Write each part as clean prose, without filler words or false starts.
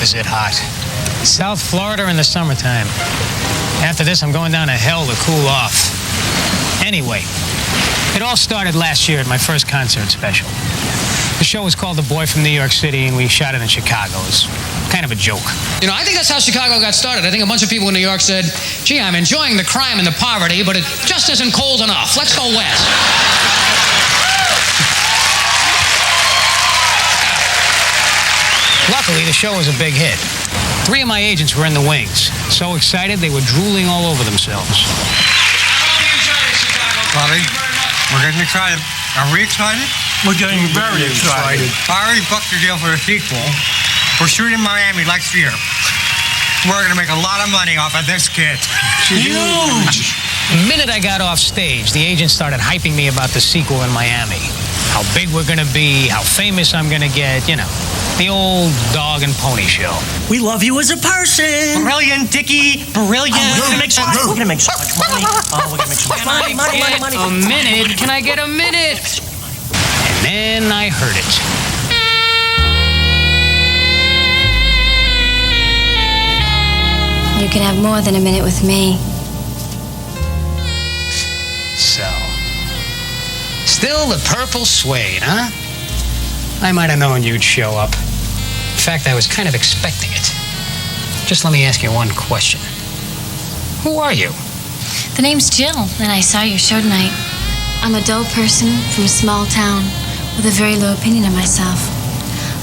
is it hot. South Florida in the summertime. After this, I'm going down to hell to cool off. Anyway, it all started last year at my first concert special. The show was called The Boy from New York City, and we shot it in Chicago. It was kind of a joke. You know, I think that's how Chicago got started. I think a bunch of people in New York said, gee, I'm enjoying the crime and the poverty, but it just isn't cold enough. Let's go west. Luckily, the show was a big hit. 3 of my agents were in the wings. So excited, they were drooling all over themselves. I hope you enjoyed it, Chicago. Bobby, we're getting excited. Are we excited? We're getting very excited. I already booked a deal for the sequel. We're shooting in Miami next year. We're going to make a lot of money off of this kid. Huge! The minute I got off stage, the agent started hyping me about the sequel in Miami. How big we're going to be, how famous I'm going to get, you know. The old dog and pony show. We love you as a person. Brilliant, Dickie. Brilliant. We're gonna make so much money. Oh, we're gonna make so much money. Money. A minute? Can I get a minute? And then I heard it. You can have more than a minute with me. So, still the purple suede, huh? I might have known you'd show up. In fact, I was kind of expecting it. Just let me ask you one question. Who are you? The name's Jill, and I saw your show tonight. I'm a dull person from a small town with a very low opinion of myself.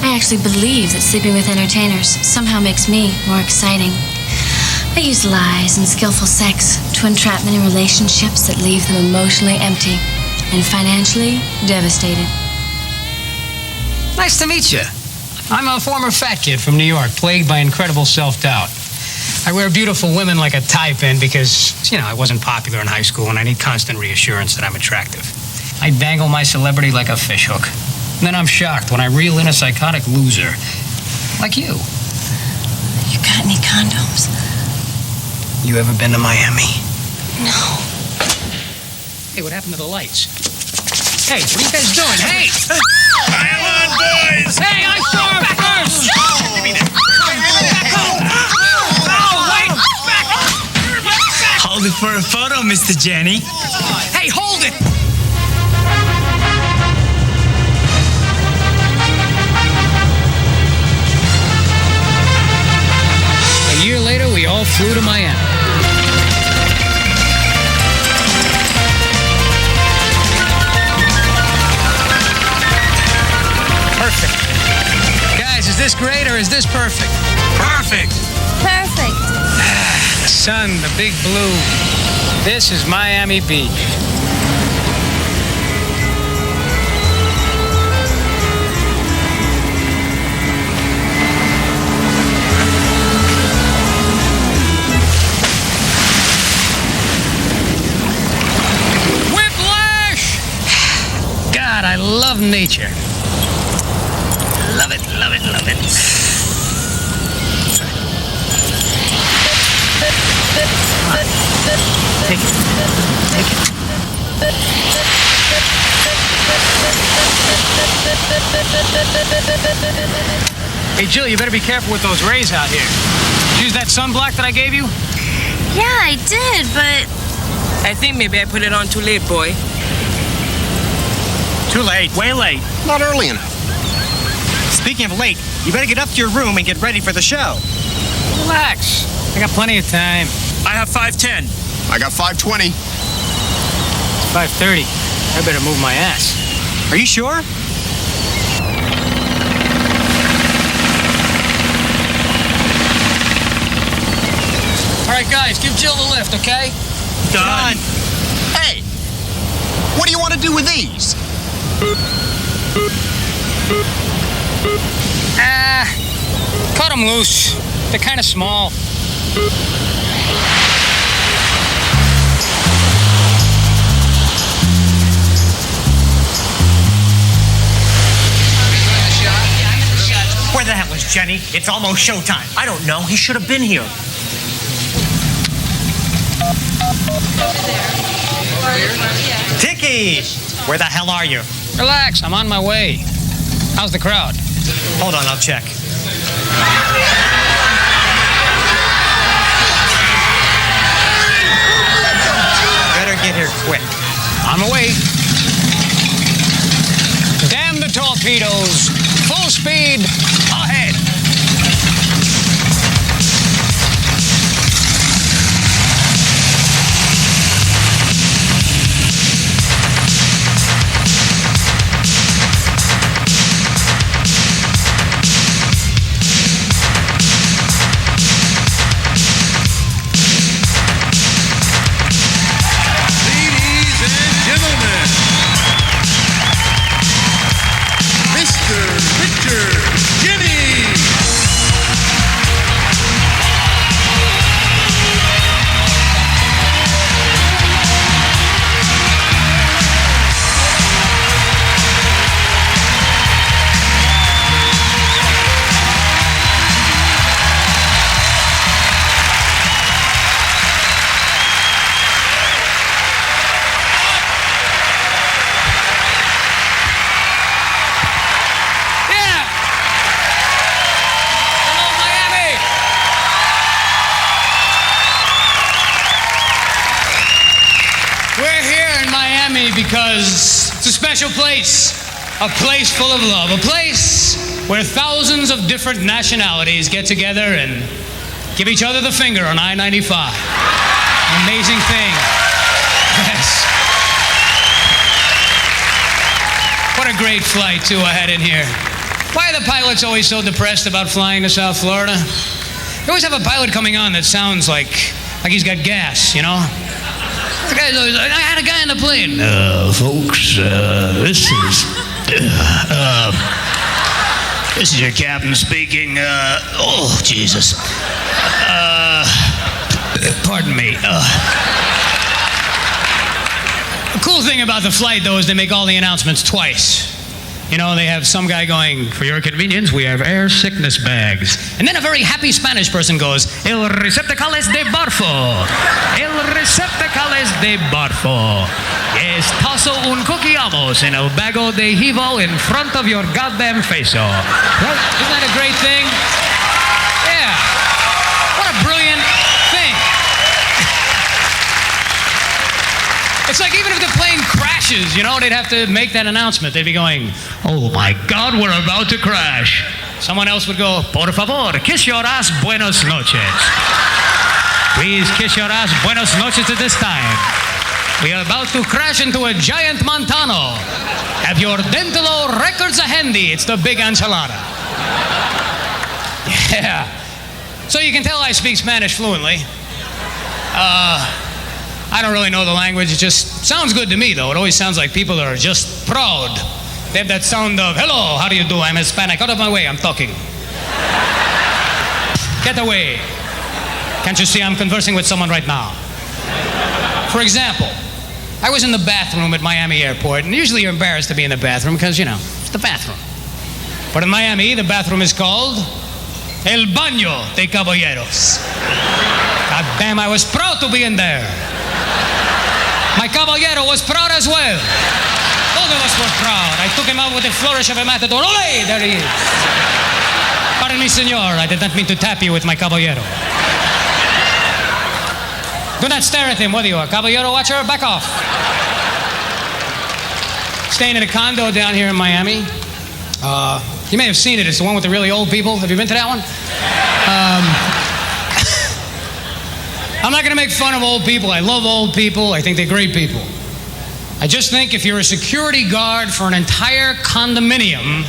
I actually believe that sleeping with entertainers somehow makes me more exciting. I use lies and skillful sex to entrap men in relationships that leave them emotionally empty and financially devastated. Nice to meet you. I'm a former fat kid from New York, plagued by incredible self-doubt. I wear beautiful women like a tie pin because, you know, I wasn't popular in high school and I need constant reassurance that I'm attractive. I dangle my celebrity like a fishhook. And then I'm shocked when I reel in a psychotic loser. Like you. You got any condoms? You ever been to Miami? No. Hey, what happened to the lights? Hey, what are you guys doing? Hey! Pile on, boys! Hey, I saw him first! Give me that. Hold it for a photo, Mr. Jeni. Hey, hold it! A year later, we all flew to Miami. Perfect. Guys, is this great or is this perfect? Perfect. Perfect. The sun, the big blue. This is Miami Beach. Whiplash! God, I love nature. Love it, love it, love it. Take it. Take it. Hey, Jill, you better be careful with those rays out here. Use that sunblock that I gave you? Yeah, I did, but I think maybe I put it on too late, boy. Too late. Way late. Not early enough. Speaking of late, you better get up to your room and get ready for the show. Relax. I got plenty of time. I have 5:10. I got 5:20. It's 5:30. I better move my ass. Are you sure? All right, guys, give Jill the lift, okay? Done. Hey, what do you want to do with these? Cut them loose. They're kind of small. Where the hell is Jeni? It's almost showtime. I don't know. He should have been here. Dickie! Where the hell are you? Relax, I'm on my way. How's the crowd? Hold on, I'll check. Better get here quick. On my way. Damn the torpedoes. Full speed ahead. Ladies and gentlemen, Mr. Richard Jeni. Yeah! Hello, Miami! We're here in Miami because it's a special place. A place full of love. A place where thousands of different nationalities get together and give each other the finger on I-95. Amazing thing. Yes. What a great flight, too, I had in here. Why are the pilots always so depressed about flying to South Florida? They always have a pilot coming on that sounds like he's got gas, you know? The guy's always like, I had a guy on the plane. Folks, this is your captain speaking. Oh, Jesus. Pardon me. The cool thing about the flight, though, is they make all the announcements twice. You know, they have some guy going, for your convenience, we have air sickness bags. And then a very happy Spanish person goes, El receptacles de barfo. El receptacles de barfo. Estazo un coquillamos en el bago de hivo in front of your goddamn face. Isn't that a great thing? Yeah. What a brilliant thing. It's like even if the plane crashes, you know, they'd have to make that announcement. They'd be going, oh my God, we're about to crash. Someone else would go, por favor, kiss your ass, buenos noches. Please kiss your ass, buenos noches at this time. We are about to crash into a giant Montano. Have your Dentalo records handy. It's the big enchilada. Yeah. So you can tell I speak Spanish fluently. I don't really know the language. It just sounds good to me, though. It always sounds like people are just proud. They have that sound of, hello, how do you do? I'm Hispanic. Out of my way, I'm talking. Get away. Can't you see I'm conversing with someone right now? For example, I was in the bathroom at Miami Airport, and usually you're embarrassed to be in the bathroom because, you know, it's the bathroom. But in Miami, the bathroom is called El Baño de Caballeros. God damn, I was proud to be in there. My caballero was proud as well. Both of us were proud. I took him out with a flourish of a matador. Ole! There he is. Pardon me, senor. I did not mean to tap you with my caballero. Do not stare at him, what are you, a caballero watcher? Back off. Staying in a condo down here in Miami. You may have seen it. It's the one with the really old people. Have you been to that one? I'm not going to make fun of old people. I love old people. I think they're great people. I just think if you're a security guard for an entire condominium,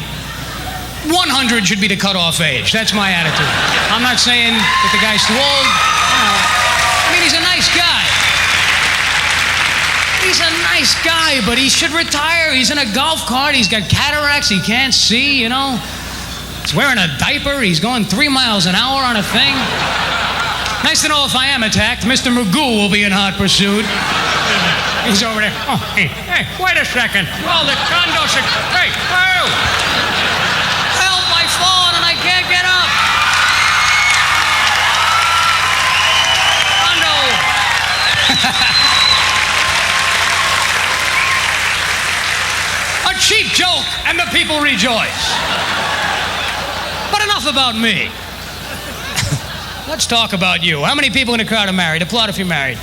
100 should be the cutoff age. That's my attitude. I'm not saying that the guy's too old. You know, I mean, he's a nice guy. He's a nice guy, but he should retire. He's in a golf cart. He's got cataracts. He can't see, you know. He's wearing a diaper. He's going 3 miles an hour on a thing. Nice to know if I am attacked, Mr. Magoo will be in hot pursuit. He's over there. Oh, hey, wait a second. Oh, the condo hey, oh! Help, I've fallen and I can't get up. Condo. A cheap joke, and the people rejoice. But enough about me. Let's talk about you. How many people in the crowd are married? Applaud if you're married.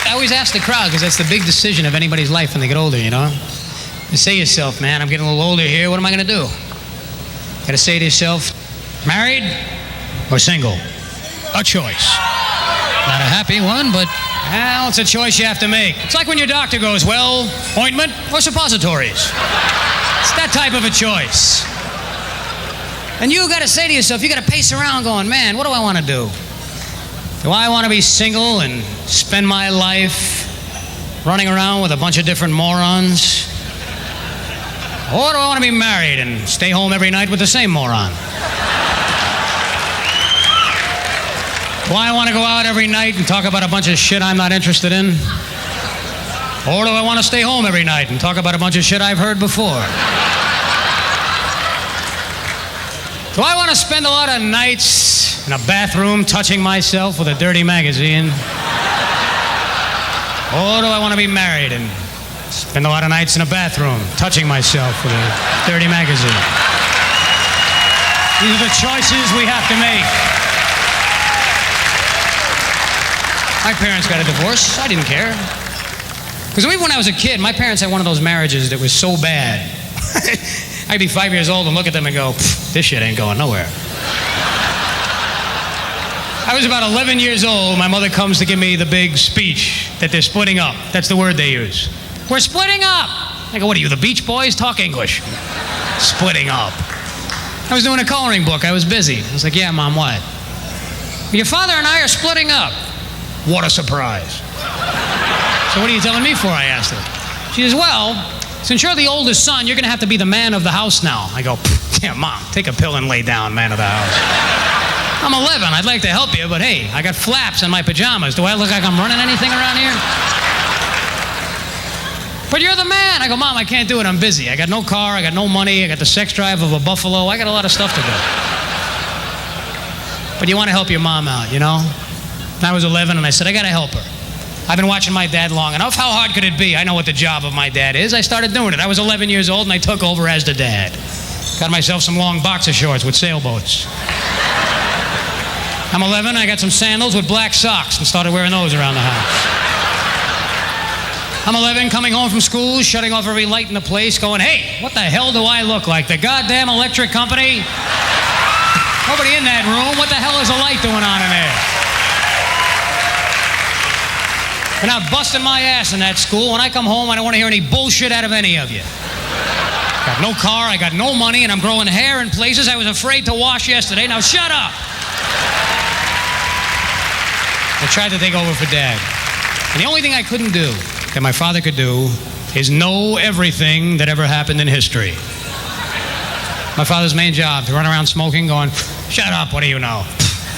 I always ask the crowd because that's the big decision of anybody's life when they get older, you know? You say to yourself, man, I'm getting a little older here. What am I going to do? Got to say to yourself, married or single? A choice. Not a happy one, but well, it's a choice you have to make. It's like when your doctor goes, well, ointment or suppositories? It's that type of a choice. And you got to say to yourself, you got to pace around going, man, what do I want to do? Do I want to be single and spend my life running around with a bunch of different morons? Or do I want to be married and stay home every night with the same moron? Do I want to go out every night and talk about a bunch of shit I'm not interested in? Or do I want to stay home every night and talk about a bunch of shit I've heard before? Do I want to spend a lot of nights in a bathroom touching myself with a dirty magazine? Or do I want to be married and spend a lot of nights in a bathroom touching myself with a dirty magazine? These are the choices we have to make. My parents got a divorce. I didn't care. Because even when I was a kid, my parents had one of those marriages that was so bad. I'd be 5 years old and look at them and go, this shit ain't going nowhere. I was about 11 years old. My mother comes to give me the big speech that they're splitting up. That's the word they use. We're splitting up. I go, what are you, the Beach Boys? Talk English. Splitting up. I was doing a coloring book. I was busy. I was like, yeah, Mom, what? Your father and I are splitting up. What a surprise. So what are you telling me for, I asked her. She says, well, since you're the oldest son, you're going to have to be the man of the house now. I go, yeah, Mom, take a pill and lay down, man of the house. I'm 11. I'd like to help you, but hey, I got flaps in my pajamas. Do I look like I'm running anything around here? But you're the man. I go, Mom, I can't do it. I'm busy. I got no car. I got no money. I got the sex drive of a buffalo. I got a lot of stuff to do. But you want to help your mom out, you know? And I was 11, and I said, I got to help her. I've been watching my dad long enough. How hard could it be? I know what the job of my dad is. I started doing it. I was 11 years old, and I took over as the dad. Got myself some long boxer shorts with sailboats. I'm 11. I got some sandals with black socks and started wearing those around the house. I'm 11, coming home from school, shutting off every light in the place, going, hey, what the hell do I look like? The goddamn electric company? Nobody in that room. What the hell is a light doing on in there? And I'm busting my ass in that school. When I come home, I don't want to hear any bullshit out of any of you. Got no car, I got no money, and I'm growing hair in places I was afraid to wash yesterday. Now shut up! I tried to take over for Dad. And the only thing I couldn't do, that my father could do, is know everything that ever happened in history. My father's main job, to run around smoking, going, shut up, what do you know?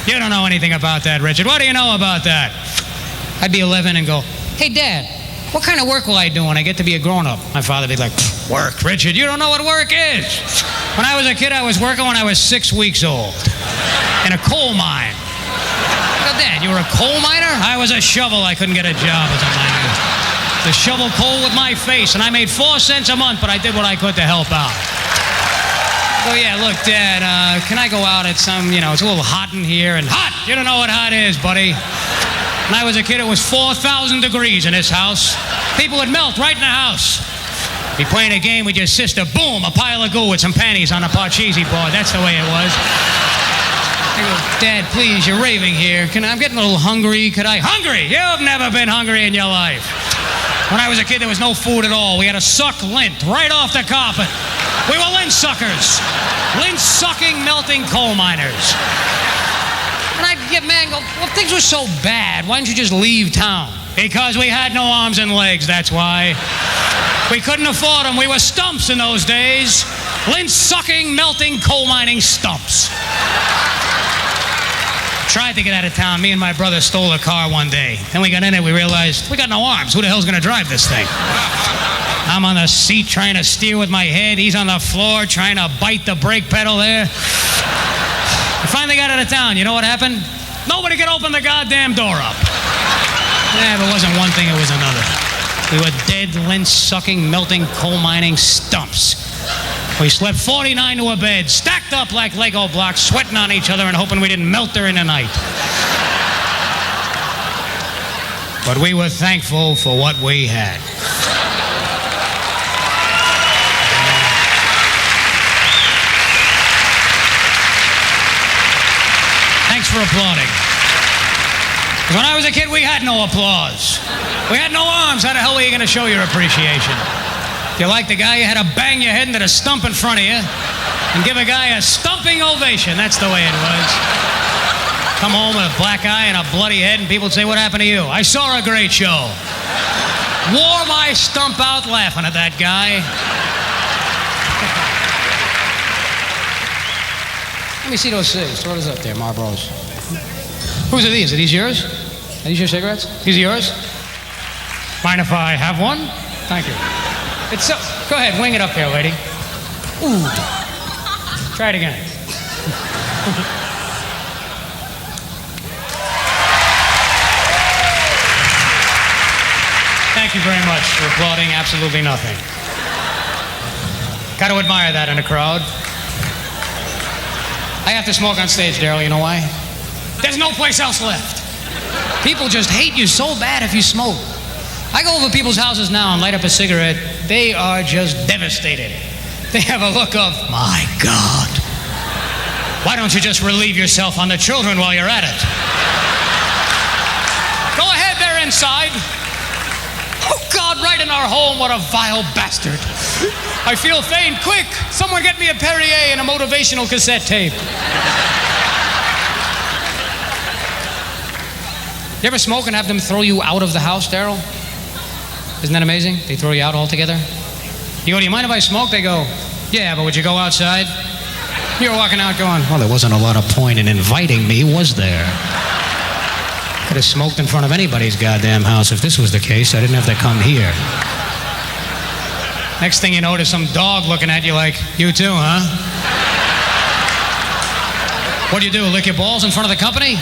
You don't know anything about that, Richard. What do you know about that? I'd be 11 and go, hey, Dad, what kind of work will I do when I get to be a grown-up? My father would be like, work, Richard, you don't know what work is. When I was a kid, I was working when I was 6 weeks old in a coal mine. I go, Dad, you were a coal miner? I was a shovel. I couldn't get a job as a miner. To shovel coal with my face, and I made 4 cents a month, but I did what I could to help out. Oh, yeah, look, Dad, can I go out at some, it's a little hot in here, and hot! You don't know what hot is, buddy. When I was a kid, it was 4,000 degrees in this house. People would melt right in the house. Be playing a game with your sister, boom, a pile of goo with some panties on a Parcheesi board. That's the way it was. I go, Dad, please, you're raving here. I'm getting a little hungry. Could I? Hungry? You've never been hungry in your life. When I was a kid, there was no food at all. We had to suck lint right off the carpet. We were lint suckers. Lint-sucking, melting coal miners. And I'd get mad and go, well, things were so bad. Why didn't you just leave town? Because we had no arms and legs, that's why. We couldn't afford them. We were stumps in those days. Lint-sucking, melting, coal mining stumps. Tried to get out of town. Me and my brother stole a car one day. Then we got in it, we realized, we got no arms. Who the hell's going to drive this thing? I'm on the seat trying to steer with my head. He's on the floor trying to bite the brake pedal there. We finally got out of town. You know what happened? Nobody could open the goddamn door up. Yeah, if it wasn't one thing, it was another. We were dead, lint-sucking, melting, coal mining stumps. We slept 49 to a bed, stacked up like Lego blocks, sweating on each other and hoping we didn't melt during the night. But we were thankful for what we had. Thanks for applauding. When I was a kid, we had no applause. We had no arms. How the hell were you going to show your appreciation? If you liked the guy, you had to bang your head into the stump in front of you and give a guy a stumping ovation. That's the way it was. Come home with a black eye and a bloody head, and people would say, "What happened to you?" "I saw a great show." Wore my stump out laughing at that guy. Let me see those cigs. Throw those up there, Marlboros. Whose are these? Are these yours? Are these your cigarettes? These are yours? Mind if I have one? Thank you. It's so... Go ahead, wing it up there, lady. Ooh. Try it again. Thank you very much for applauding absolutely nothing. Got to admire that in a crowd. I have to smoke on stage, Daryl. You know why? There's no place else left. People just hate you so bad if you smoke. I go over people's houses now and light up a cigarette. They are just devastated. They have a look of, "My God. Why don't you just relieve yourself on the children while you're at it?" Go ahead, they're inside. "Oh, God, right in our home, what a vile bastard. I feel faint. Quick, someone get me a Perrier and a motivational cassette tape." You ever smoke and have them throw you out of the house, Daryl? Isn't that amazing? They throw you out altogether. You go, "Do you mind if I smoke?" They go, "Yeah, but would you go outside?" You're walking out going, "Well, there wasn't a lot of point in inviting me, was there? Could have smoked in front of anybody's goddamn house. If this was the case, I didn't have to come here." Next thing you know, there's some dog looking at you like, "You too, huh?" What do you do, lick your balls in front of the company?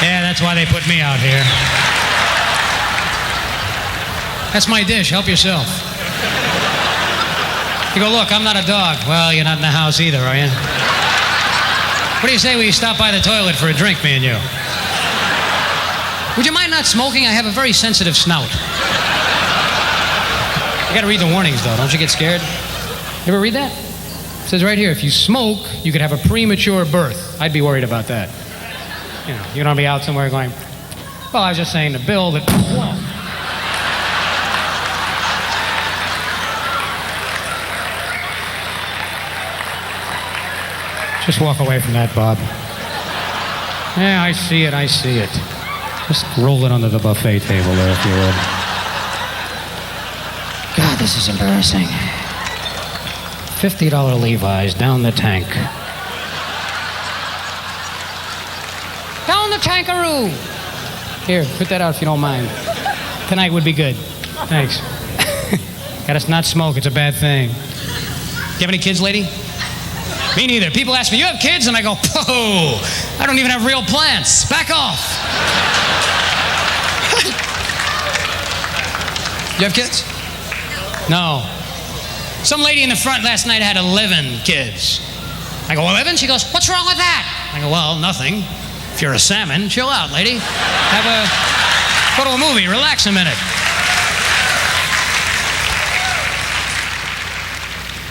Yeah, that's why they put me out here. That's my dish. Help yourself. You go, "Look, I'm not a dog." "Well, you're not in the house either, are you?" "What do you say we stop by the toilet for a drink, me and you?" "Would you mind not smoking? I have a very sensitive snout." You got to read the warnings, though. Don't you get scared? You ever read that? It says right here, if you smoke, you could have a premature birth. I'd be worried about that. You know, you don't be out somewhere going, "Well, I was just saying to Bill that..." Whoa. Just walk away from that, Bob. Yeah, I see it, I see it. Just roll it under the buffet table there, if you would. God, this is embarrassing. $50 Levi's down the tank. Down the tankaroo. Here, put that out if you don't mind. Tonight would be good. Thanks. Gotta not smoke, it's a bad thing. You have any kids, lady? Me neither. People ask me, "You have kids?" And I go, "Whoa, I don't even have real plants. Back off." You have kids? No. Some lady in the front last night had 11 kids. I go, 11? She goes, "What's wrong with that?" I go, "Well, nothing. If you're a salmon, chill out, lady. Go to a movie, relax a minute."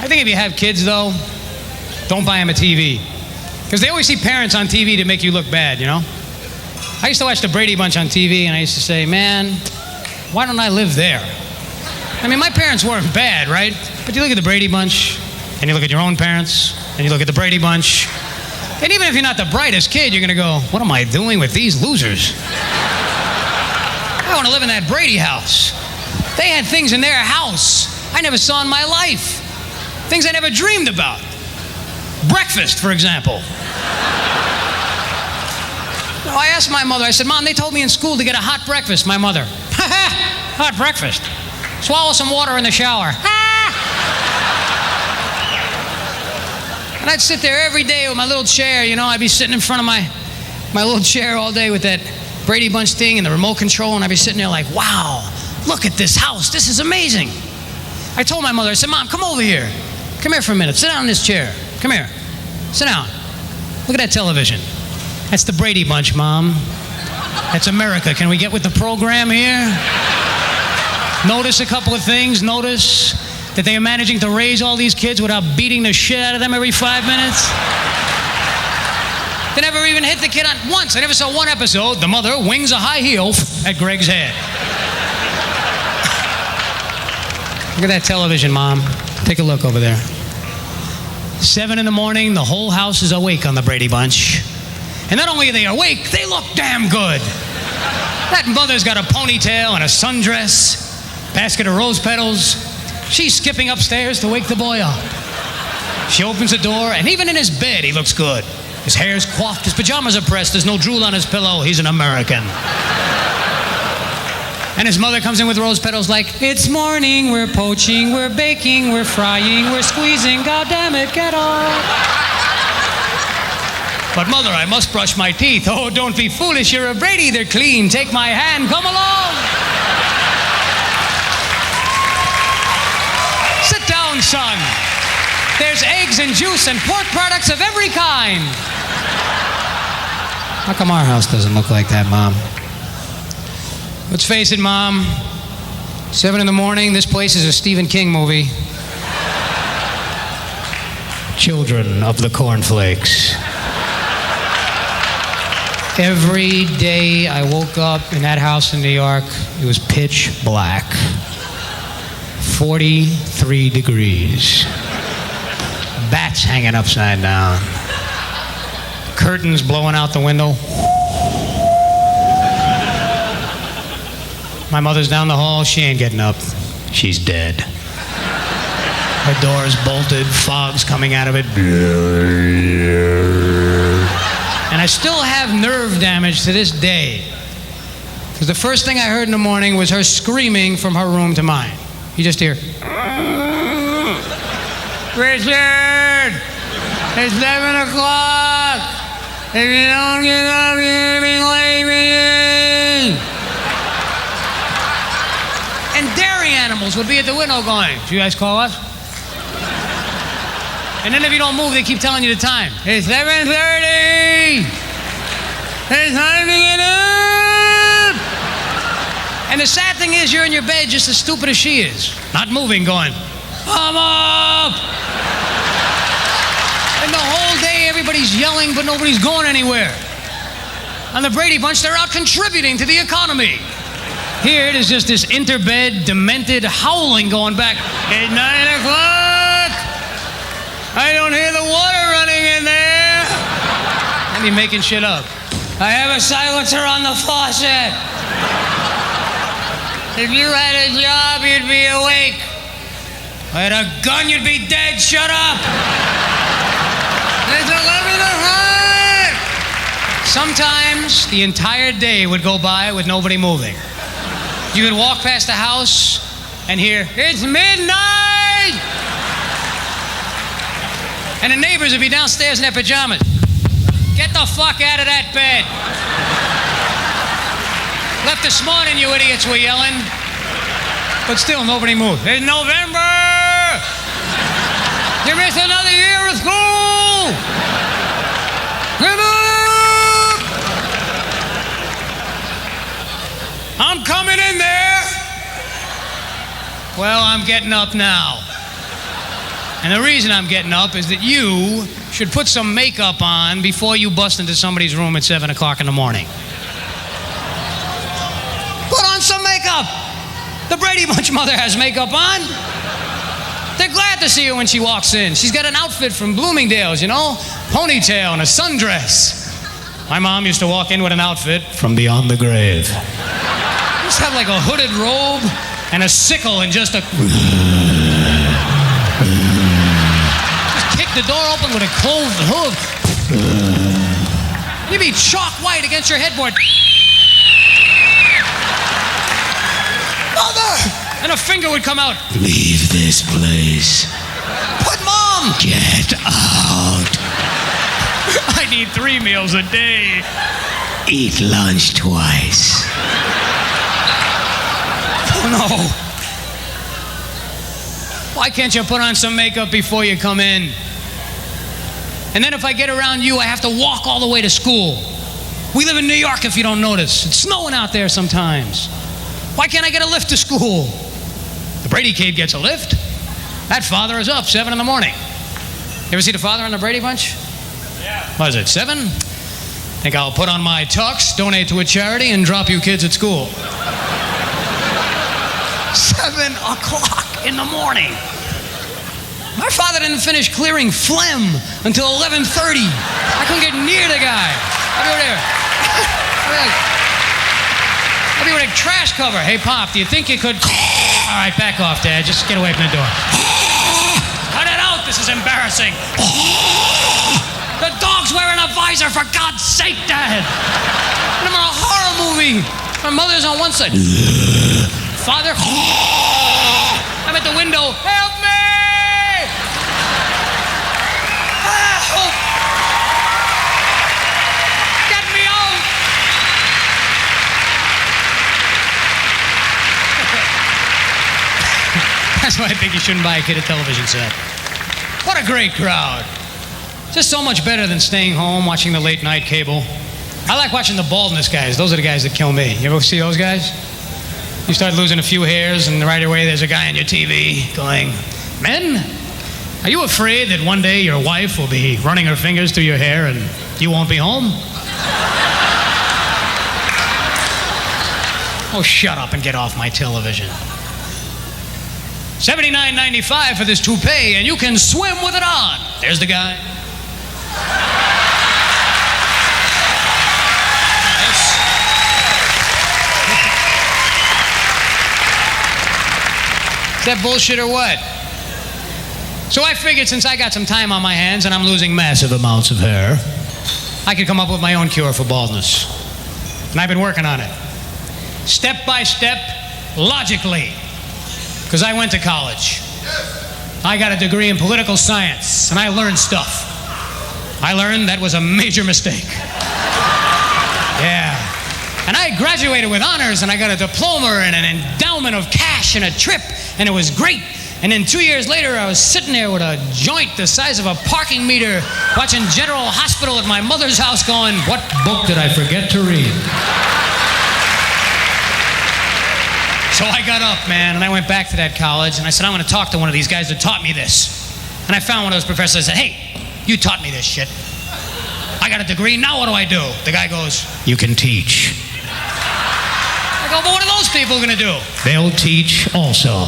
I think if you have kids, though, don't buy them a TV. Because they always see parents on TV to make you look bad, you know? I used to watch the Brady Bunch on TV, and I used to say, "Man, why don't I live there?" I mean, my parents weren't bad, right? But you look at the Brady Bunch, and you look at your own parents, and you look at the Brady Bunch, and even if you're not the brightest kid, you're going to go, "What am I doing with these losers? I want to live in that Brady house." They had things in their house I never saw in my life. Things I never dreamed about. Breakfast, for example. I asked my mother, I said, "Mom, they told me in school to get a hot breakfast." My mother, "Hot breakfast? Swallow some water in the shower." And I'd sit there every day with my little chair, you know, I'd be sitting in front of my little chair all day with that Brady Bunch thing and the remote control, and I'd be sitting there like, wow, look at this house. This is amazing. I told my mother, I said, Mom, come over here. Come here for a minute. Sit down in this chair. Come here. Sit down. Look at that television. That's the Brady Bunch, Mom. That's America. Can we get with the program here? Notice a couple of things. Notice that they are managing to raise all these kids without beating the shit out of them every 5 minutes. They never even hit the kid on once. I never saw one episode. The mother wings a high heel at Greg's head. Look at that television, Mom. Take a look over there. 7 in the morning, the whole house is awake on the Brady Bunch. And not only are they awake, they look damn good. That mother's got a ponytail and a sundress, basket of rose petals. She's skipping upstairs to wake the boy up. She opens the door, and even in his bed, he looks good. His hair's coiffed, his pajamas are pressed, there's no drool on his pillow. He's an American. And his mother comes in with rose petals like, it's morning, we're poaching, we're baking, we're frying, we're squeezing, God damn it, get off. But mother, I must brush my teeth. Oh, don't be foolish, you're a Brady, they're clean. Take my hand, come along. Sit down, son. There's eggs and juice and pork products of every kind. How come our house doesn't look like that, Mom? Let's face it, Mom. 7 in the morning, this place is a Stephen King movie. Children of the Cornflakes. Every day I woke up in that house in New York, it was pitch black. 43 degrees. Bats hanging upside down. Curtains blowing out the window. My mother's down the hall. She ain't getting up. She's dead. Her door's bolted. Fog's coming out of it. And I still have nerve damage to this day. Because the first thing I heard in the morning was her screaming from her room to mine. You just hear, Richard! It's 11 o'clock! If you don't get up, you're gonna be leaving! And dairy animals would be at the window going, did you guys call us? And then if you don't move, they keep telling you the time. It's 11:30! It's time to get up! And the sad thing is, you're in your bed just as stupid as she is. Not moving, going, I'm up! And the whole day, everybody's yelling, but nobody's going anywhere. On the Brady Bunch, they're out contributing to the economy. Here, it is just this interbed, demented howling going back. It's 9 o'clock! I don't hear the water running in there! And he's making shit up. I have a silencer on the faucet! If you had a job, you'd be awake. If I had a gun, you'd be dead. Shut up! It's 11 o'clock! Sometimes the entire day would go by with nobody moving. You could walk past the house and hear, it's midnight! And the neighbors would be downstairs in their pajamas. Get the fuck out of that bed! Left this morning, you idiots were yelling. But still, nobody moved. It's November! You missed another year of school! Get up! I'm coming in there! Well, I'm getting up now. And the reason I'm getting up is that you should put some makeup on before you bust into somebody's room at 7 o'clock in the morning. Put on some makeup! The Brady Bunch mother has makeup on. They're glad to see her when she walks in. She's got an outfit from Bloomingdale's, you know? Ponytail and a sundress. My mom used to walk in with an outfit from beyond the grave. Just have like a hooded robe and a sickle and just a... Just kick the door open with a closed hood. You'd be chalk white against your headboard. Mother! And a finger would come out. Leave this place. But Mom! Get out. I need 3 meals a day. eat lunch twice. Oh, no. Why can't you put on some makeup before you come in? And then if I get around you, I have to walk all the way to school. We live in New York, if you don't notice. It's snowing out there sometimes. Why can't I get a lift to school? The Brady kid gets a lift. That father is up 7 in the morning. You ever see the father on the Brady Bunch? Yeah. What is it, 7? Think I'll put on my tux, donate to a charity, and drop you kids at school. 7 o'clock in the morning. My father didn't finish clearing phlegm until 11:30. I couldn't get near the guy. I'd be over there. I'd be with a trash cover. Hey, Pop, do you think you could... All right, back off, Dad. Just get away from the door. Cut it out. This is embarrassing. The dog's wearing a visor, for God's sake, Dad. I'm in a horror movie. My mother's on one side. Father... I'm at the window. Help me! Help! Get me out! That's why I think you shouldn't buy a kid a television set. What a great crowd. Just so much better than staying home, watching the late night cable. I like watching the baldness guys. Those are the guys that kill me. You ever see those guys? You start losing a few hairs, and right away there's a guy on your TV going, "Men, are you afraid that one day your wife will be running her fingers through your hair and you won't be home?" Oh, shut up and get off my television. $79.95 for this toupee, and you can swim with it on. There's the guy. Is that bullshit or what? So I figured since I got some time on my hands and I'm losing massive amounts of hair, I could come up with my own cure for baldness. And I've been working on it. Step by step, logically. Because I went to college. I got a degree in political science, and I learned stuff. I learned that was a major mistake. Yeah. And I graduated with honors, and I got a diploma and an endowment of cash and a trip, and it was great. And then 2 years later, I was sitting there with a joint the size of a parking meter, watching General Hospital at my mother's house going, "What book did I forget to read?" So I got up, man, and I went back to that college, and I said, I'm going to talk to one of these guys that taught me this. And I found one of those professors. I said, "Hey, you taught me this shit. I got a degree, now what do I do?" The guy goes, "You can teach." I go, "But what are those people going to do?" "They'll teach also."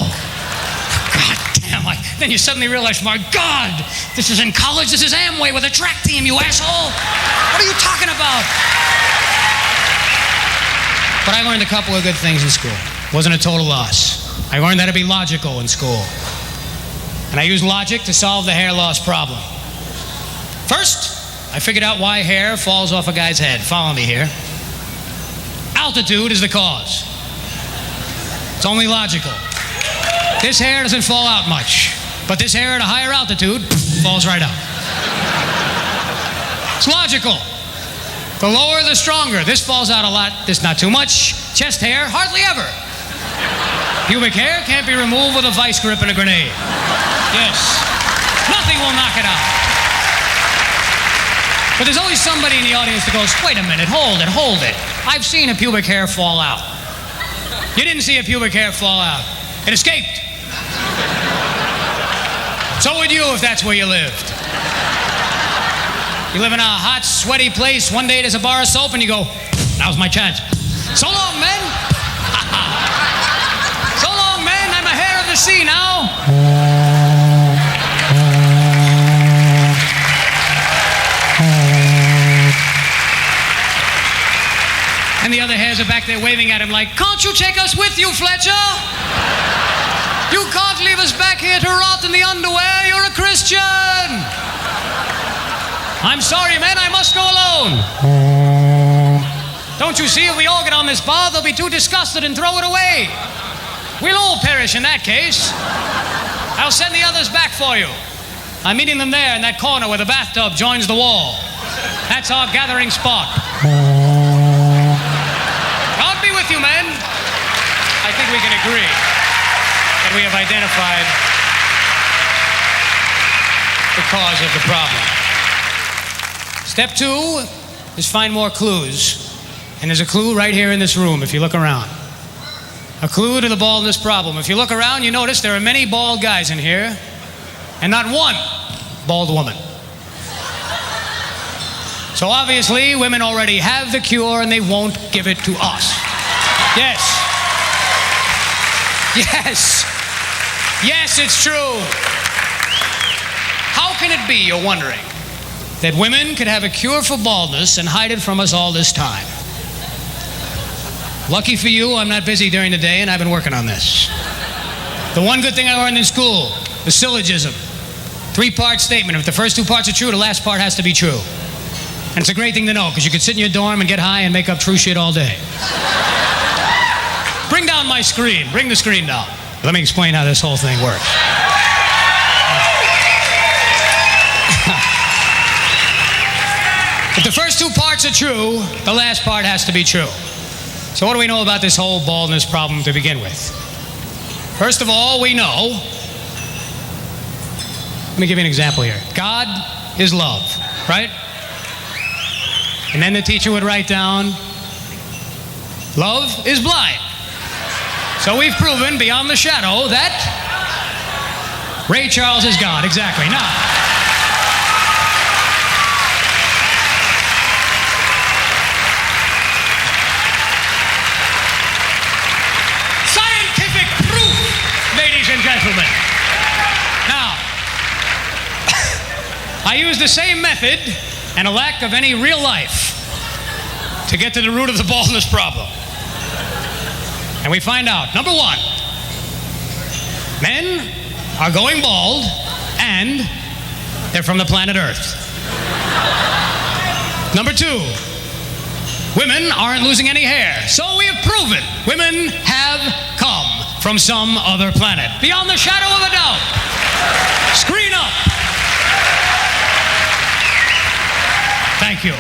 God damn, then you suddenly realize, my God, this is in college, this is Amway with a track team, you asshole. What are you talking about? But I learned a couple of good things in school. Wasn't a total loss. I learned how to be logical in school. And I used logic to solve the hair loss problem. First, I figured out why hair falls off a guy's head. Follow me here. Altitude is the cause. It's only logical. This hair doesn't fall out much, but this hair at a higher altitude falls right out. It's logical. The lower, the stronger. This falls out a lot, this not too much. Chest hair, hardly ever. Pubic hair can't be removed with a vice grip and a grenade. Yes. Nothing will knock it out. But there's always somebody in the audience that goes, "Wait a minute, hold it. I've seen a pubic hair fall out." You didn't see a pubic hair fall out. It escaped. So would you if that's where you lived. You live in a hot, sweaty place, one day there's a bar of soap and you go, "Now's my chance. So long, men." So long, men. I'm a hair of the sea now. And the other hairs are back there waving at him like, "Can't you take us with you, Fletcher? You can't leave us back here to rot in the underwear. You're a Christian." "I'm sorry, men. I must go alone." "Don't you see, if we all get on this bar, they'll be too disgusted and throw it away. We'll all perish in that case. I'll send the others back for you. I'm meeting them there in that corner where the bathtub joins the wall. That's our gathering spot." we can agree that we have identified the cause of the problem. Step 2 is find more clues. And there's a clue right here in this room if you look around. A clue to the baldness problem. If you look around, you notice there are many bald guys in here and not one bald woman. So obviously, women already have the cure and they won't give it to us. Yes. Yes. Yes, it's true. How can it be, you're wondering, that women could have a cure for baldness and hide it from us all this time? Lucky for you, I'm not busy during the day and I've been working on this. The one good thing I learned in school, the syllogism. 3-part statement. If the first 2 parts are true, the last part has to be true. And it's a great thing to know because you could sit in your dorm and get high and make up true shit all day. Bring down my screen. Bring the screen down. Let me explain how this whole thing works. If the first 2 parts are true, the last part has to be true. So what do we know about this whole baldness problem to begin with? First of all, we know, let me give you an example here. God is love, right? And then the teacher would write down, love is blind. So we've proven beyond the shadow that Ray Charles is God. Exactly. Now, scientific proof, ladies and gentlemen. Now, I use the same method and a lack of any real life to get to the root of the baldness problem. And we find out, number 1, men are going bald and they're from the planet Earth. Number 2, women aren't losing any hair. So we have proven women have come from some other planet. Beyond the shadow of a doubt. Screen up. Thank you.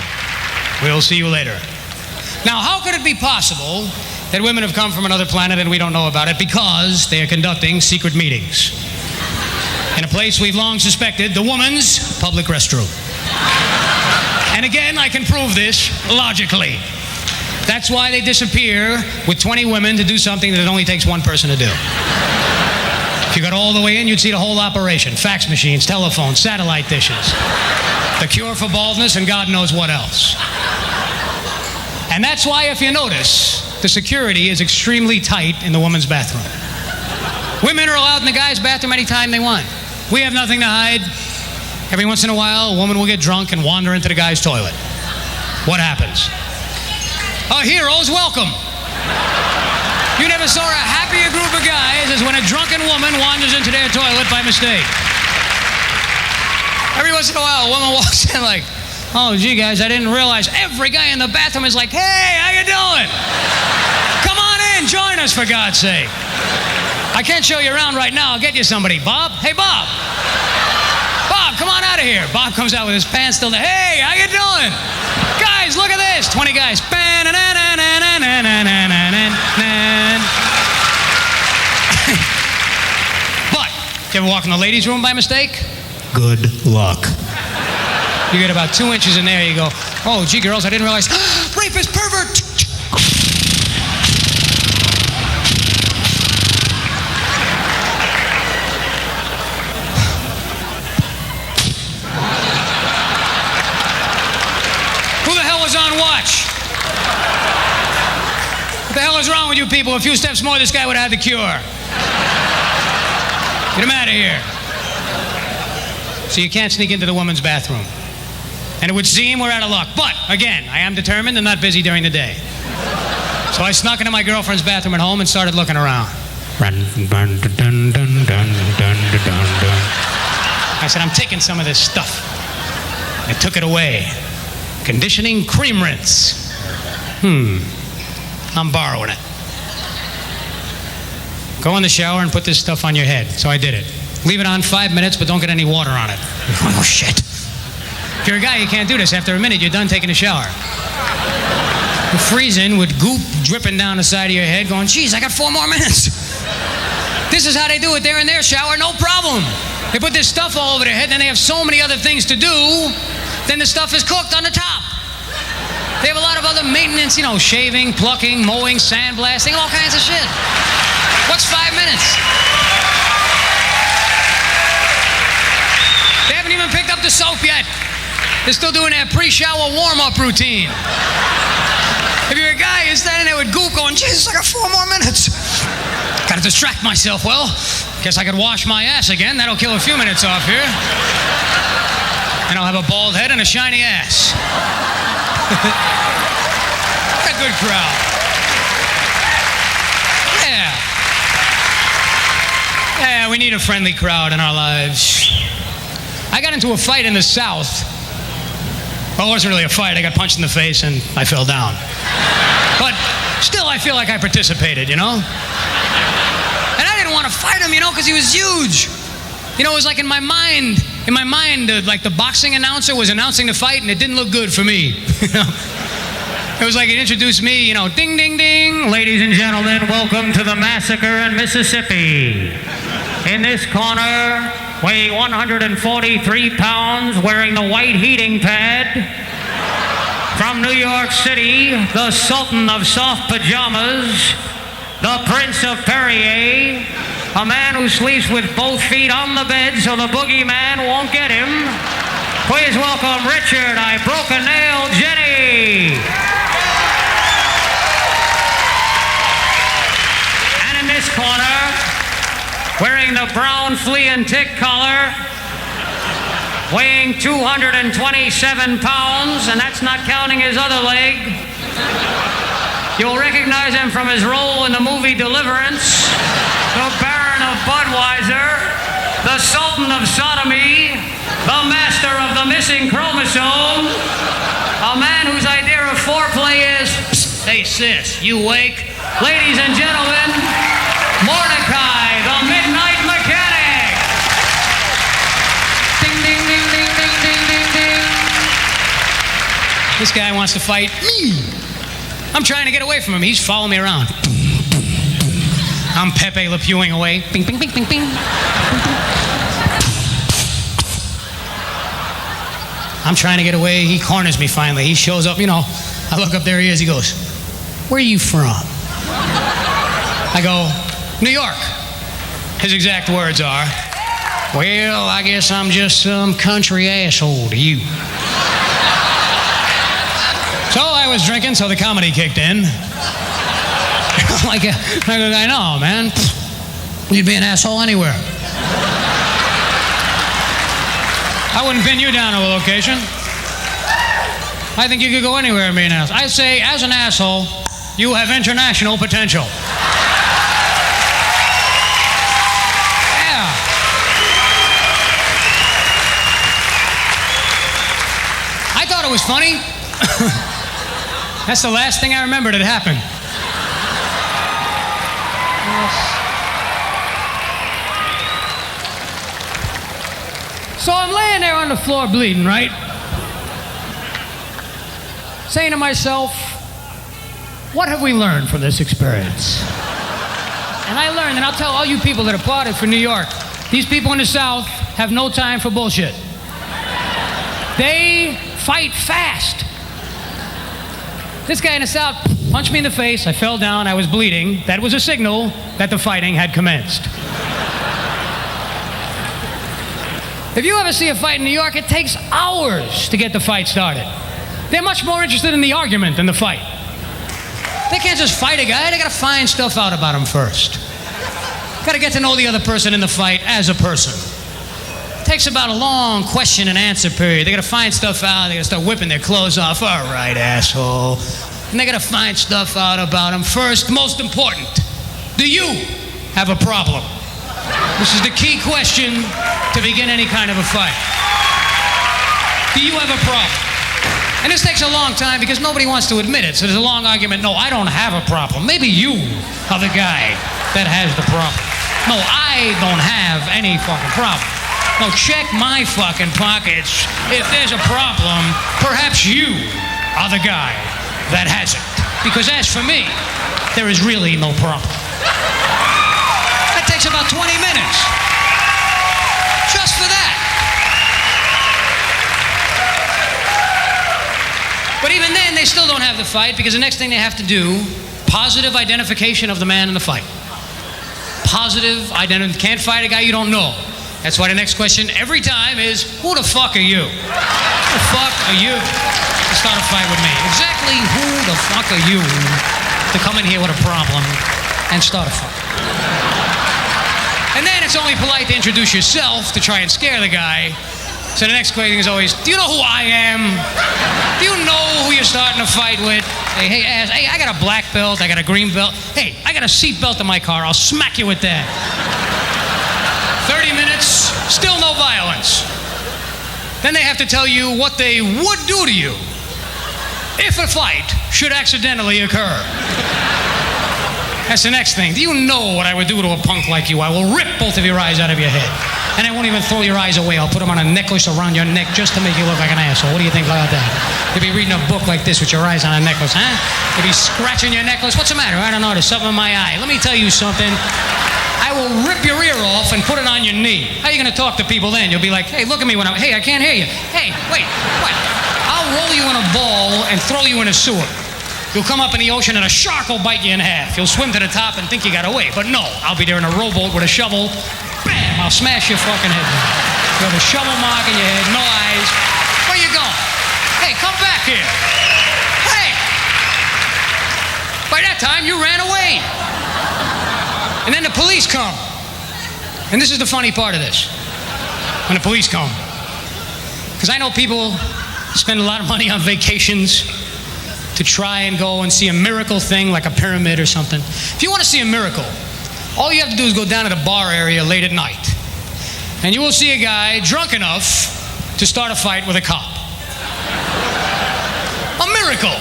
We'll see you later. Now, how could it be possible that women have come from another planet and we don't know about it? Because they are conducting secret meetings in a place we've long suspected, the woman's public restroom. And again, I can prove this logically. That's why they disappear with 20 women to do something that it only takes one person to do. If you got all the way in, you'd see the whole operation. Fax machines, telephones, satellite dishes. The cure for baldness and God knows what else. And that's why, if you notice, the security is extremely tight in the woman's bathroom. Women are allowed in the guy's bathroom anytime they want. We have nothing to hide. Every once in a while, a woman will get drunk and wander into the guy's toilet. What happens? Heroes, welcome. You never saw a happier group of guys as when a drunken woman wanders into their toilet by mistake. Every once in a while, a woman walks in like, oh, gee, guys, I didn't realize every guy in the bathroom is like, hey, how you doing? Come on in, join us, for God's sake. I can't show you around right now. I'll get you somebody. Bob? Hey, Bob. Bob, come on out of here. Bob comes out with his pants still there. Hey, how you doing? Guys, look at this. 20 guys. But, you ever walk in the ladies' room by mistake? Good luck. You get about 2 inches in there, you go, oh, gee, girls, I didn't realize, rapist, pervert! Who the hell was on watch? What the hell is wrong with you people? A few steps more, this guy would have had the cure. Get him out of here. So you can't sneak into the woman's bathroom. And it would seem we're out of luck. But, again, I am determined and not busy during the day. So I snuck into my girlfriend's bathroom at home and started looking around. I said, I'm taking some of this stuff. I took it away. Conditioning cream rinse. I'm borrowing it. Go in the shower and put this stuff on your head. So I did it. Leave it on 5 minutes, but don't get any water on it. Oh, shit. If you're a guy, you can't do this. After a minute, you're done taking a shower. You're freezing with goop dripping down the side of your head going, geez, I got 4 more minutes. This is how they do it there in their shower, no problem. They put this stuff all over their head, then they have so many other things to do, then the stuff is cooked on the top. They have a lot of other maintenance, shaving, plucking, mowing, sandblasting, all kinds of shit. What's 5 minutes? They haven't even picked up the soap yet. They're still doing that pre-shower warm-up routine. If you're a guy, you're standing there with goop going, Jesus, I got 4 more minutes. Gotta distract myself. Well, guess I could wash my ass again. That'll kill a few minutes off here. And I'll have a bald head and a shiny ass. A good crowd. Yeah, we need a friendly crowd in our lives. I got into a fight in the South. Well, it wasn't really a fight. I got punched in the face and I fell down. But still, I feel like I participated, And I didn't want to fight him, because he was huge. It was like in my mind, like the boxing announcer was announcing the fight and it didn't look good for me. It was like it introduced me, ding, ding, ding. Ladies and gentlemen, welcome to the massacre in Mississippi. In this corner, weighing 143 pounds, wearing the white heating pad, from New York City, the Sultan of soft pajamas, the Prince of Perrier, a man who sleeps with both feet on the bed so the boogeyman won't get him. Please welcome Richard, I broke a nail, Jeni. And in this corner, wearing the brown flea and tick collar, weighing 227 pounds, and that's not counting his other leg. You'll recognize him from his role in the movie Deliverance, the Baron of Budweiser, the Sultan of Sodomy, the master of the missing chromosome, a man whose idea of foreplay is, psst, hey sis, you wake? Ladies and gentlemen, Mordecai, the Midnight Mechanic. Ding, ding, ding, ding, ding, ding, ding, ding. This guy wants to fight me. I'm trying to get away from him. He's following me around. I'm Pepe Le Pewing away. Bing, bing, bing, bing, bing. I'm trying to get away. He corners me finally. He shows up, I look up, there he is. He goes, where are you from? I go, New York. His exact words are, well, I guess I'm just some country asshole to you. So I was drinking, so the comedy kicked in. I know, man. You'd be an asshole anywhere. I wouldn't pin you down to a location. I think you could go anywhere and be an asshole. I say, as an asshole, you have international potential. Yeah. I thought it was funny. That's the last thing I remembered had happened. So I'm laying there on the floor bleeding, right? Saying to myself, what have we learned from this experience? And I learned, and I'll tell all you people that applauded for New York, these people in the South have no time for bullshit. They fight fast. This guy in the South punched me in the face. I fell down. I was bleeding. That was a signal that the fighting had commenced. If you ever see a fight in New York, it takes hours to get the fight started. They're much more interested in the argument than the fight. They can't just fight a guy. They got to find stuff out about him first. Got to get to know the other person in the fight as a person. It takes about a long question and answer period. They got to find stuff out. They got to start whipping their clothes off. All right, asshole. And they got to find stuff out about him first. Most important, do you have a problem? This is the key question to begin any kind of a fight. Do you have a problem? And this takes a long time because nobody wants to admit it. So there's a long argument. No, I don't have a problem. Maybe you are the guy that has the problem. No, I don't have any fucking problem. No, check my fucking pockets. If there's a problem, perhaps you are the guy that has it. Because as for me, there is really no problem. That takes about 20 minutes. Just for that. But even then, they still don't have the fight because the next thing they have to do, positive identification of the man in the fight. Positive identity. Can't fight a guy you don't know. That's why the next question every time is, who the fuck are you? Who the fuck are you to start a fight with me? Exactly who the fuck are you to come in here with a problem and start a fight? And then it's only polite to introduce yourself to try and scare the guy. So the next question is always, do you know who I am? Do you know who you're starting to fight with? Hey, I got a black belt, I got a green belt. Hey, I got a seat belt in my car, I'll smack you with that. 30 minutes, still no violence. Then they have to tell you what they would do to you if a fight should accidentally occur. That's the next thing. Do you know what I would do to a punk like you? I will rip both of your eyes out of your head. And I won't even throw your eyes away. I'll put them on a necklace around your neck just to make you look like an asshole. What do you think about that? You'll be reading a book like this with your eyes on a necklace, huh? You'll be scratching your necklace. What's the matter? I don't know. There's something in my eye. Let me tell you something. I will rip your ear off and put it on your knee. How are you going to talk to people then? You'll be like, hey, look at me when I'm... Hey, I can't hear you. Hey, wait, what? I'll roll you in a ball and throw you in a sewer. You'll come up in the ocean and a shark will bite you in half. You'll swim to the top and think you got away. But no, I'll be there in a rowboat with a shovel. Bam! I'll smash your fucking head down. You have a shovel mark in your head, no eyes. Where you going? Hey, come back here. Hey! By that time, you ran away. And then the police come. And this is the funny part of this. When the police come. Because I know people spend a lot of money on vacations to try and go and see a miracle thing like a pyramid or something. If you want to see a miracle, all you have to do is go down to the bar area late at night. And you will see a guy drunk enough to start a fight with a cop. A miracle.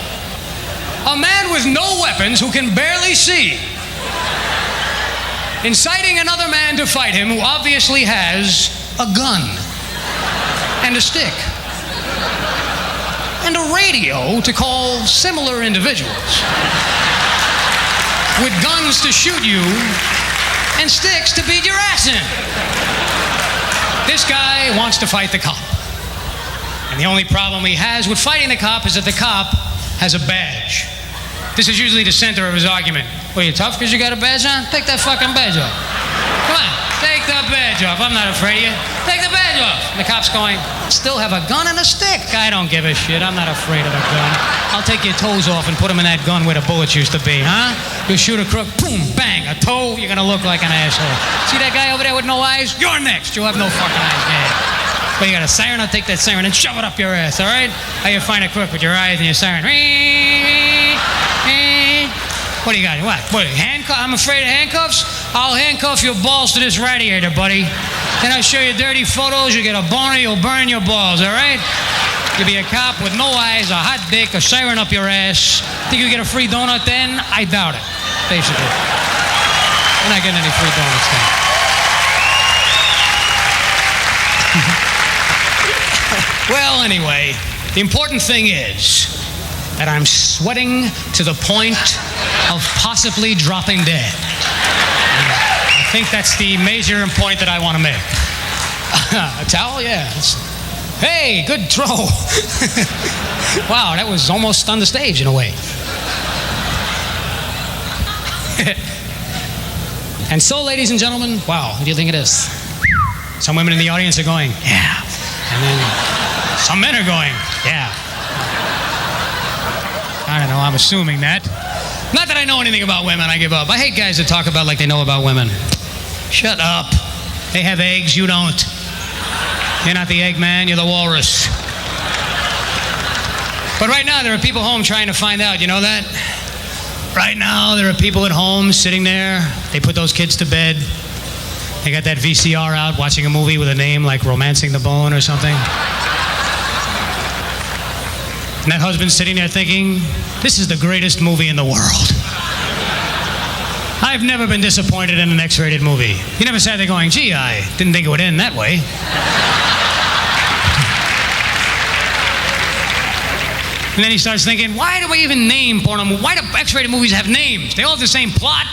A man with no weapons who can barely see, inciting another man to fight him who obviously has a gun and a stick and a radio to call similar individuals with guns to shoot you and sticks to beat your ass in. This guy wants to fight the cop. And the only problem he has with fighting the cop is that the cop has a badge. This is usually the center of his argument. Well, you tough because you got a badge on? Take that fucking badge off. Come on, take the badge off. I'm not afraid of you. Take the badge off. And the cop's going, still have a gun and a stick. I don't give a shit. I'm not afraid of a gun. I'll take your toes off and put them in that gun where the bullets used to be, huh? You shoot a crook, boom, bang, a toe, you're gonna look like an asshole. See that guy over there with no eyes? You're next. You'll have no fucking eyes, man. But you got a siren, I'll take that siren and shove it up your ass, all right? How you find a crook with your eyes and your siren? What do you got? What? Handcuff? I'm afraid of handcuffs? I'll handcuff your balls to this radiator, buddy. Then I'll show you dirty photos. You get a boner, you'll burn your balls, all right? You'll be a cop with no eyes, a hot dick, a siren up your ass. Think you get a free donut then? I doubt it, basically. You're not getting any free donuts then. Well, anyway, the important thing is that I'm sweating to the point of possibly dropping dead. I think that's the major point that I want to make. A towel? Yeah. Hey, good throw. Wow, that was almost on the stage in a way. And so, ladies and gentlemen, wow, what do you think of this? Some women in the audience are going, yeah. And then some men are going, yeah. I don't know, I'm assuming that. Not that I know anything about women, I give up. I hate guys that talk about like they know about women. Shut up. They have eggs, you don't. You're not the egg man, you're the walrus. But right now there are people home trying to find out, you know that? Right now there are people at home sitting there, they put those kids to bed. They got that VCR out watching a movie with a name like Romancing the Bone or something. And that husband's sitting there thinking, this is the greatest movie in the world. I've never been disappointed in an X-rated movie. You never sat there going, gee, I didn't think it would end that way. And then he starts thinking, why do we even name porno movies? Why do X-rated movies have names? They all have the same plot.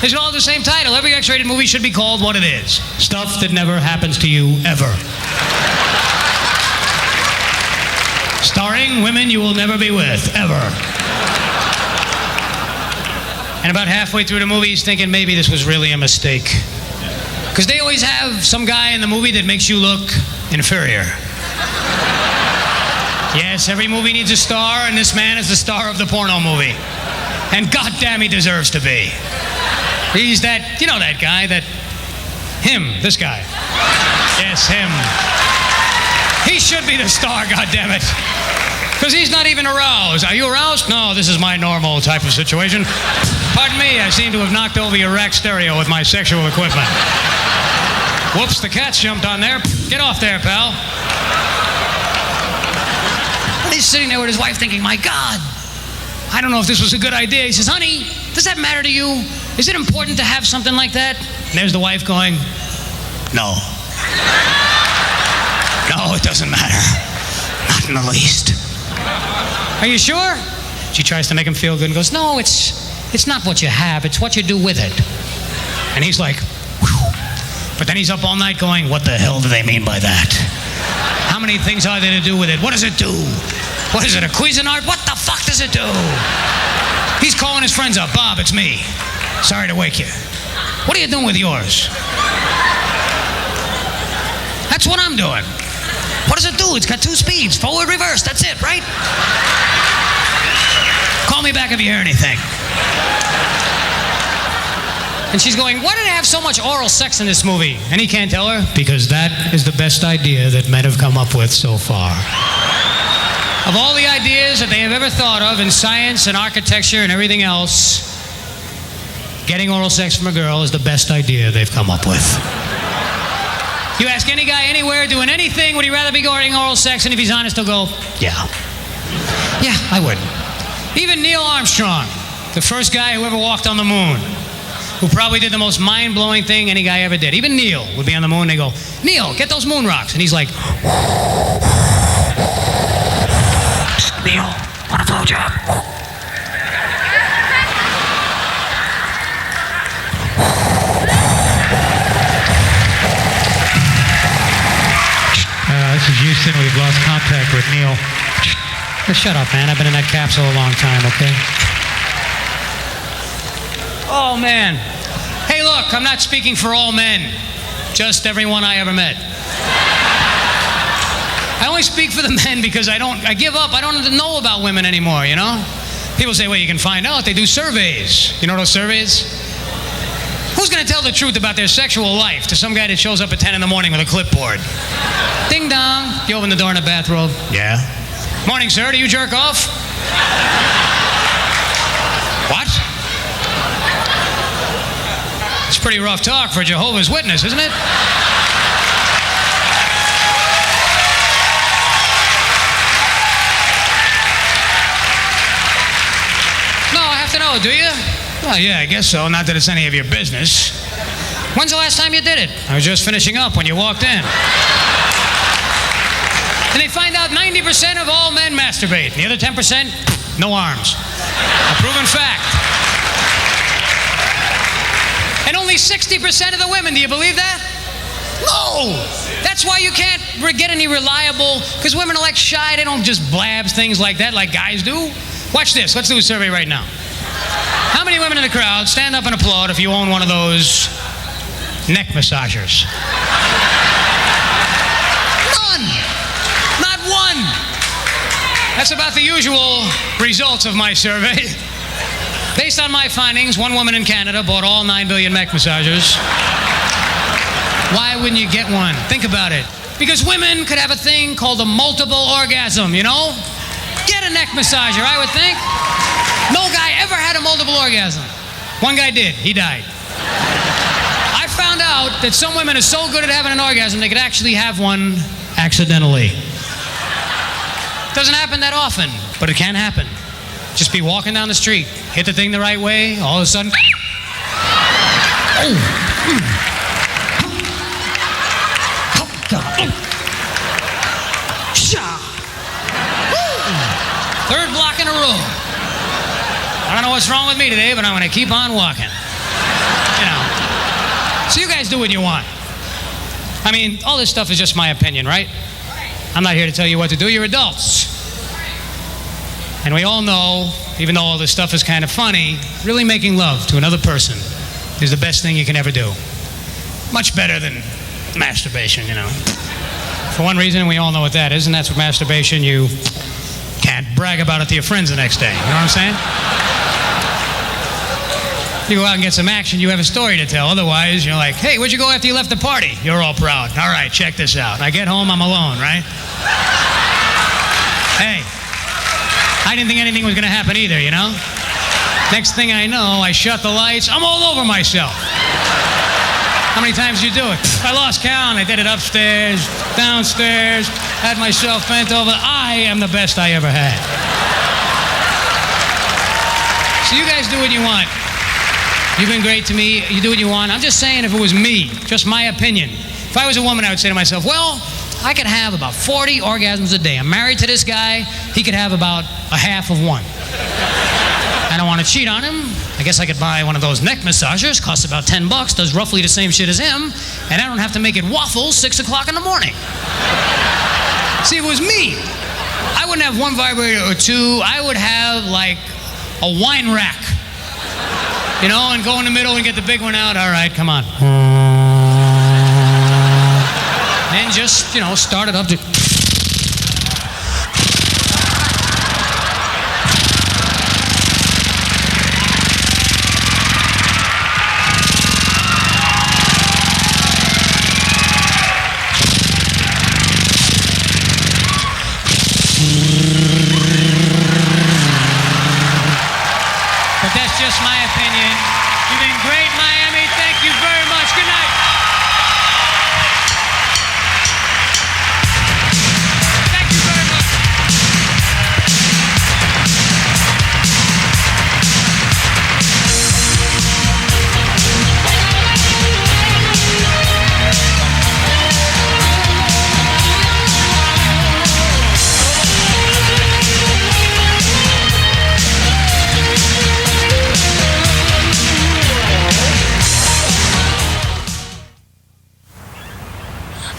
They should all have the same title. Every X-rated movie should be called what it is. Stuff that never happens to you ever. Starring women you will never be with, ever. And about halfway through the movie, he's thinking maybe this was really a mistake. Because they always have some guy in the movie that makes you look inferior. Yes, every movie needs a star, and this man is the star of the porno movie. And goddamn, he deserves to be. He's that, you know that guy, this guy. Yes, him. He should be the star, goddammit. Because he's not even aroused. Are you aroused? No, this is my normal type of situation. Pardon me, I seem to have knocked over your rack stereo with my sexual equipment. Whoops, the cat's jumped on there. Get off there, pal. And he's sitting there with his wife thinking, my God, I don't know if this was a good idea. He says, honey, does that matter to you? Is it important to have something like that? And there's the wife going, no. No, it doesn't matter. Not in the least. Are you sure? She tries to make him feel good and goes, no, it's not what you have, it's what you do with it. And he's like, whew. But then he's up all night going, what the hell do they mean by that? How many things are there to do with it? What does it do? What is it, a Cuisinart? What the fuck does it do? He's calling his friends up. Bob, it's me. Sorry to wake you. What are you doing with yours? That's what I'm doing. What does it do? It's got 2 speeds, forward, reverse, that's it, right? Call me back if you hear anything. And she's going, why did they have so much oral sex in this movie? And he can't tell her, because that is the best idea that men have come up with so far. Of all the ideas that they have ever thought of in science and architecture and everything else, getting oral sex from a girl is the best idea they've come up with. You ask any guy anywhere doing anything, would he rather be getting oral sex? And if he's honest, he'll go, yeah. Yeah, I would. Even Neil Armstrong, the first guy who ever walked on the moon, who probably did the most mind-blowing thing any guy ever did. Even Neil would be on the moon, and they go, Neil, get those moon rocks. And he's like, Neil, want a blowjob? This is Houston. We've lost contact with Neil. Just shut up, man. I've been in that capsule a long time, okay? Oh, man. Hey, look, I'm not speaking for all men. Just everyone I ever met. I only speak for the men because I give up. I don't know about women anymore, you know? People say, well, you can find out. They do surveys. You know those surveys? Who's going to tell the truth about their sexual life to some guy that shows up at 10 in the morning with a clipboard? Ding dong. You open the door in a bathrobe. Yeah. Morning, sir. Do you jerk off? What? It's pretty rough talk for a Jehovah's Witness, isn't it? No, I have to know, do you? Well, yeah, I guess so. Not that it's any of your business. When's the last time you did it? I was just finishing up when you walked in. And they find out 90% of all men masturbate. The other 10%, no arms. A proven fact. And only 60% of the women, do you believe that? No! That's why you can't get any reliable, because women are like shy, they don't just blab things like that like guys do. Watch this, let's do a survey right now. How many women in the crowd stand up and applaud if you own one of those neck massagers? None! Not one! That's about the usual results of my survey. Based on my findings, one woman in Canada bought all 9 billion neck massagers. Why wouldn't you get one? Think about it. Because women could have a thing called a multiple orgasm, you know? Get a neck massager, I would think. No guy ever had a multiple orgasm. One guy did. He died. I found out that some women are so good at having an orgasm, they could actually have one accidentally. Doesn't happen that often, but it can happen. Just be walking down the street, hit the thing the right way, all of a sudden, what's wrong with me today, but I'm going to keep on walking. You know. So you guys do what you want. I mean, all this stuff is just my opinion, right? I'm not here to tell you what to do. You're adults. And we all know, even though all this stuff is kind of funny, really making love to another person is the best thing you can ever do. Much better than masturbation, you know. For one reason, we all know what that is, and that's what masturbation, you can't brag about it to your friends the next day. You know what I'm saying? You go out and get some action, you have a story to tell. Otherwise, you're like, hey, where'd you go after you left the party? You're all proud. All right, check this out. I get home, I'm alone, right? Hey, I didn't think anything was going to happen either, you know? Next thing I know, I shut the lights. I'm all over myself. How many times did you do it? I lost count. I did it upstairs, downstairs, had myself bent over. I am the best I ever had. So you guys do what you want. You've been great to me. You do what you want. I'm just saying, if it was me, just my opinion. If I was a woman, I would say to myself, well, I could have about 40 orgasms a day. I'm married to this guy. He could have about a half of one. I don't want to cheat on him. I guess I could buy one of those neck massagers. Costs about $10. Does roughly the same shit as him. And I don't have to make it waffles 6 o'clock in the morning. See, if it was me, I wouldn't have one vibrator or two. I would have like a wine rack. You know, and go in the middle and get the big one out. All right, come on. And just, you know, start it up to... But that's just my opinion. You've been great, Miami. Thank you very much. Good night. Thank you very much.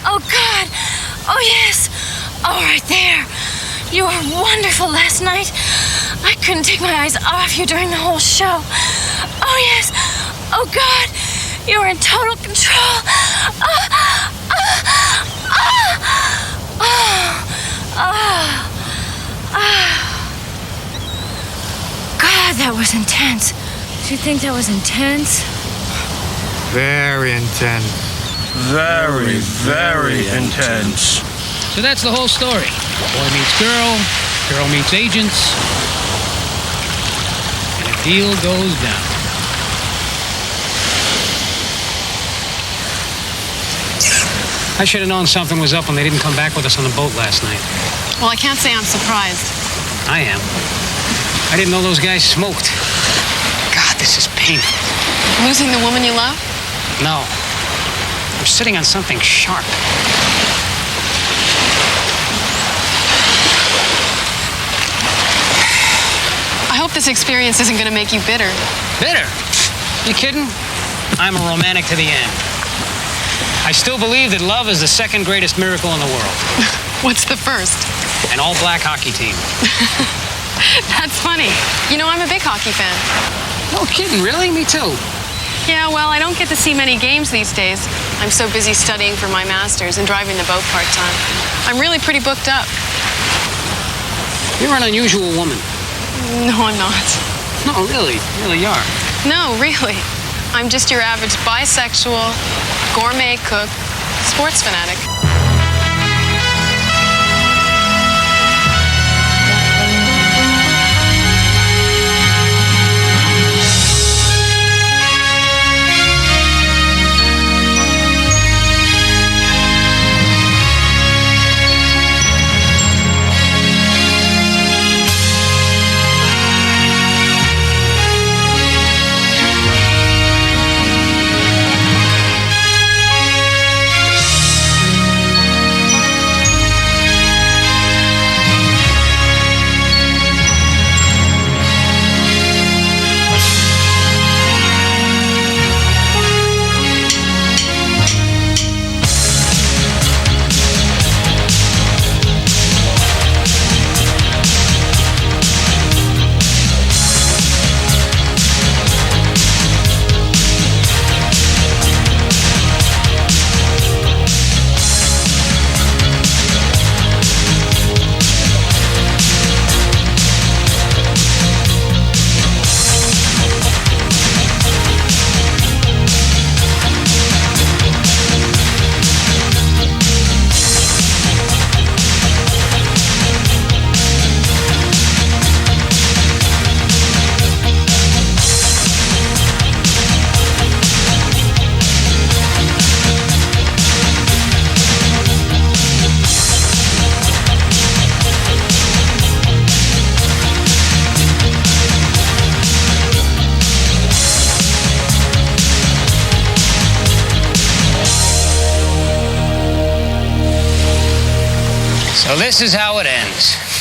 Oh, God. Oh, yes. Oh, right there. You were wonderful last night. I couldn't take my eyes off you during the whole show. Oh, yes. Oh, God. You were in total control. God, that was intense. Do you think that was intense? Very intense. Very, very intense. So that's the whole story. Boy meets girl, girl meets agents, and a deal goes down. I should have known something was up when they didn't come back with us on the boat last night. Well, I can't say I'm surprised. I am. I didn't know those guys smoked. God, this is painful. Losing the woman you love? No. I'm sitting on something sharp. I hope this experience isn't going to make you bitter. Bitter? You kidding? I'm a romantic to the end. I still believe that love is the second greatest miracle in the world. What's the first? An all-black hockey team. That's funny. You know, I'm a big hockey fan. No kidding, really? Me too. Yeah, well, I don't get to see many games these days. I'm so busy studying for my master's and driving the boat part-time. I'm really pretty booked up. You're an unusual woman. No, I'm not. No, really. Really you are. No, really. I'm just your average bisexual, gourmet cook, sports fanatic. So this is how it ends.